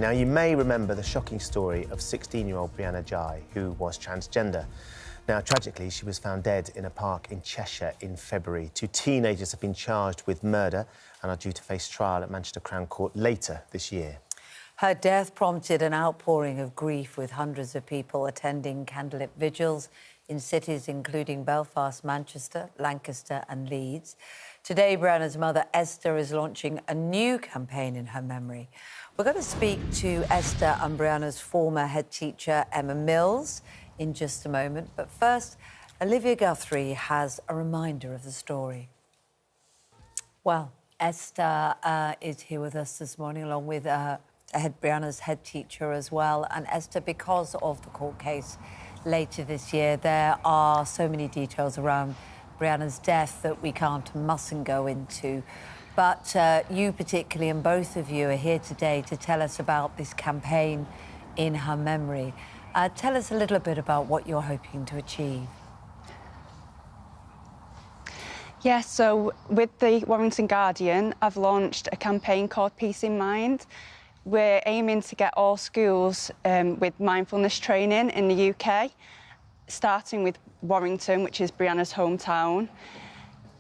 Now, you may remember the shocking story of 16-year-old Brianna Ghey, who was transgender. Now, tragically, she was found dead in a park in Cheshire in February. 2 teenagers have been charged with murder and are due to face trial at Manchester Crown Court later this year. Her death prompted an outpouring of grief, with hundreds of people attending candlelit vigils in cities including Belfast, Manchester, Lancaster and Leeds. Today, Brianna's mother, Esther, is launching a new campaign in her memory. We're going to speak to Esther and Brianna's former head teacher, Emma Mills, in just a moment. But first, Olivia Guthrie has a reminder of the story. Well, Esther is here with us this morning, along with Brianna's head teacher as well. And Esther, because of the court case later this year, there are so many details around Brianna's death that we can't and mustn't go into. But you particularly, and both of you, are here today to tell us about this campaign in her memory. Tell us a little bit about what you're hoping to achieve. Yeah, so with the Warrington Guardian, I've launched a campaign called Peace in Mind. We're aiming to get all schools with mindfulness training in the UK, starting with Warrington, which is Brianna's hometown.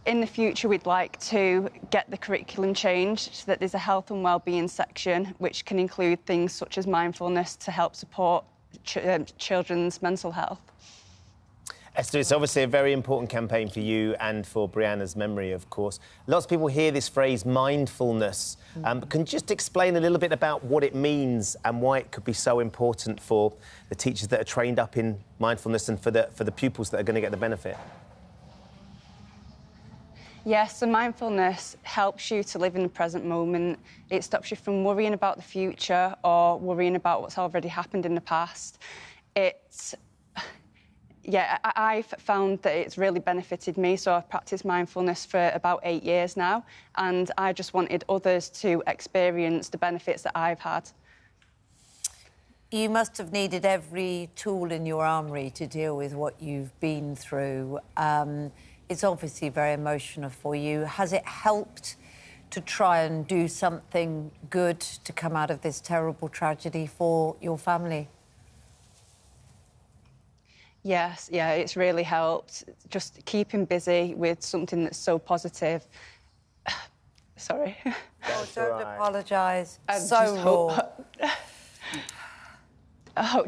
In the future, we'd like to get the curriculum changed so that there's a health and wellbeing section, which can include things such as mindfulness to help support children's mental health. Esther, it's obviously a very important campaign for you and for Brianna's memory, of course. Lots of people hear this phrase, mindfulness. Can you just explain a little bit about what it means and why it could be so important for the teachers that are trained up in mindfulness and for the pupils that are going to get the benefit? Yes, so mindfulness helps you to live in the present moment. It stops you from worrying about the future or worrying about what's already happened in the past. I've found that it's really benefited me, so I've practiced mindfulness for about 8 years now, and I just wanted others to experience the benefits that I've had. You must have needed every tool in your armoury to deal with what you've been through. It's obviously very emotional for you. Has it helped to try and do something good to come out of this terrible tragedy for your family? Yes, yeah, it's really helped. Just keeping busy with something that's so positive. Sorry. Oh, don't apologise. So raw.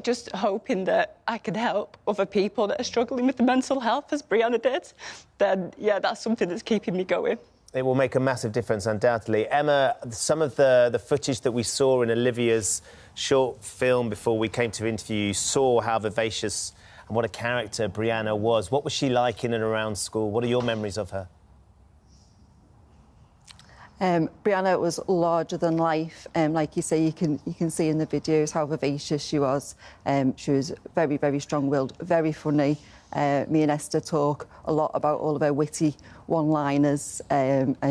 Just hoping that I can help other people that are struggling with the mental health, as Brianna did, then, yeah, that's something that's keeping me going. It will make a massive difference, undoubtedly. Emma, some of the footage that we saw in Olivia's short film before we came to interview you saw how vivacious and what a character Brianna was. What was she like in and around school? What are your memories of her? Brianna was larger than life. Like you say, you can see in the videos how vivacious she was. She was very, very strong-willed, very funny. Me and Esther talk a lot about all of her witty one-liners.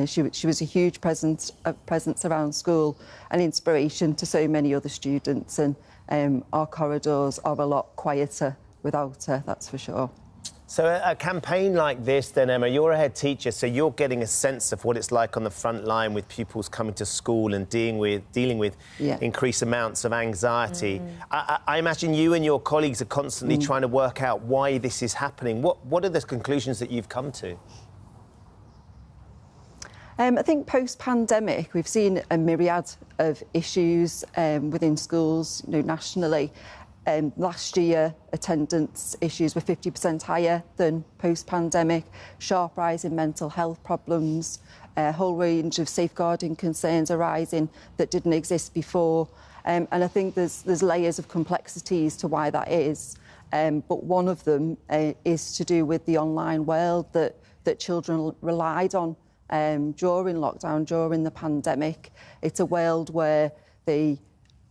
She was a huge presence around school, an inspiration to so many other students, and our corridors are a lot quieter without her, that's for sure. So a campaign like this, then, Emma, you're a head teacher, so you're getting a sense of what it's like on the front line with pupils coming to school and dealing with increased amounts of anxiety. I imagine you and your colleagues are constantly trying to work out why this is happening. What are the conclusions that you've come to? I think post-pandemic, we've seen a myriad of issues within schools, nationally. Last year, attendance issues were 50% higher than post-pandemic, sharp rise in mental health problems, a whole range of safeguarding concerns arising that didn't exist before. And I think there's layers of complexities to why that is. But one of them is to do with the online world that children relied on during lockdown, during the pandemic. It's a world where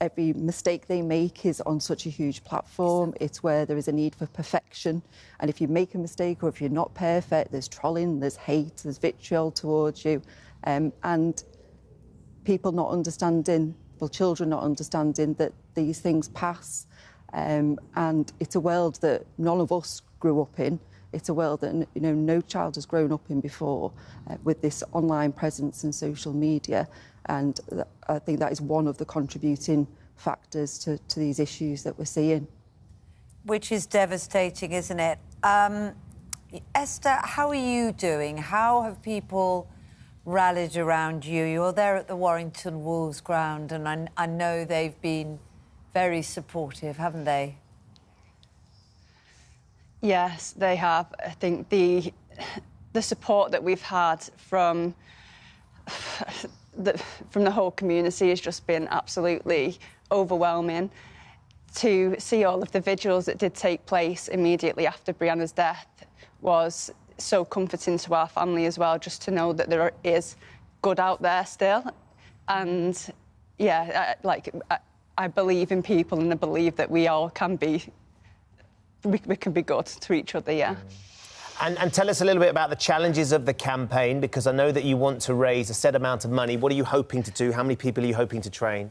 every mistake they make is on such a huge platform. It's where there is a need for perfection. And if you make a mistake or if you're not perfect, there's trolling, there's hate, there's vitriol towards you. And people not understanding, children not understanding that these things pass. And it's a world that none of us grew up in. It's a world that no child has grown up in before, with this online presence and social media. And I think that is one of the contributing factors to these issues that we're seeing. Which is devastating, isn't it? Esther, how are you doing? How have people rallied around you? You're there at the Warrington Wolves ground, and I know they've been very supportive, haven't they? Yes, they have. I think the support that we've had from the whole community has just been absolutely overwhelming. To see all of the vigils that did take place immediately after Brianna's death was so comforting to our family as well, just to know that there is good out there still. And yeah, I believe in people, and I believe that we all can be, we can be good to each other, yeah. And tell us a little bit about the challenges of the campaign, because I know that you want to raise a set amount of money. What are you hoping to do? How many people are you hoping to train?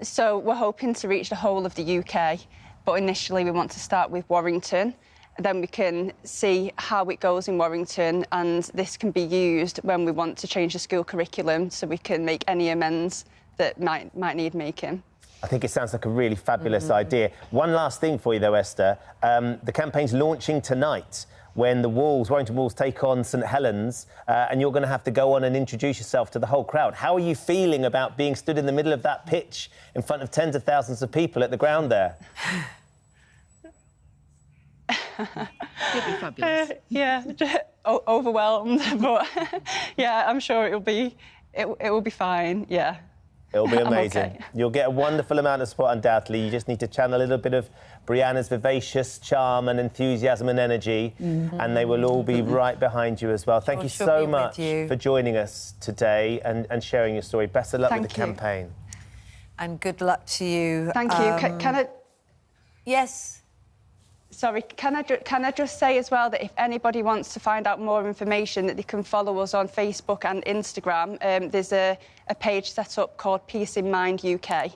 So we're hoping to reach the whole of the UK, but initially we want to start with Warrington. Then we can see how it goes in Warrington, and this can be used when we want to change the school curriculum, so we can make any amends that might need making. I think it sounds like a really fabulous idea. One last thing for you, though, Esther. The campaign's launching tonight when the Wolves, Warrington Wolves, take on St Helens, and you're going to have to go on and introduce yourself to the whole crowd. How are you feeling about being stood in the middle of that pitch in front of tens of thousands of people at the ground there? It'll be fabulous. Yeah, overwhelmed, but yeah, I'm sure it will be fine. Yeah. It'll be amazing. Okay. You'll get a wonderful amount of support, undoubtedly. You just need to channel a little bit of Brianna's vivacious charm and enthusiasm and energy, and they will all be right behind you as well. Thank you so much for joining us today and sharing your story. Best of luck with the campaign. And good luck to you. Thank you. Can I... Yes. Sorry, can I just say as well that if anybody wants to find out more information, that they can follow us on Facebook and Instagram. There's a page set up called Peace in Mind UK.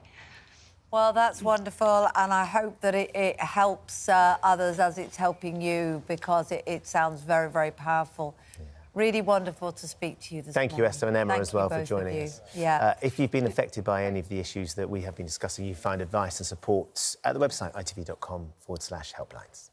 Well, that's wonderful, and I hope that it helps others as it's helping you, because it sounds very, very powerful. Yeah. Really wonderful to speak to you this morning. Thank you, Esther and Emma, as well, for joining us. Yeah. If you've been affected by any of the issues that we have been discussing, you find advice and support at the website itv.com/helplines.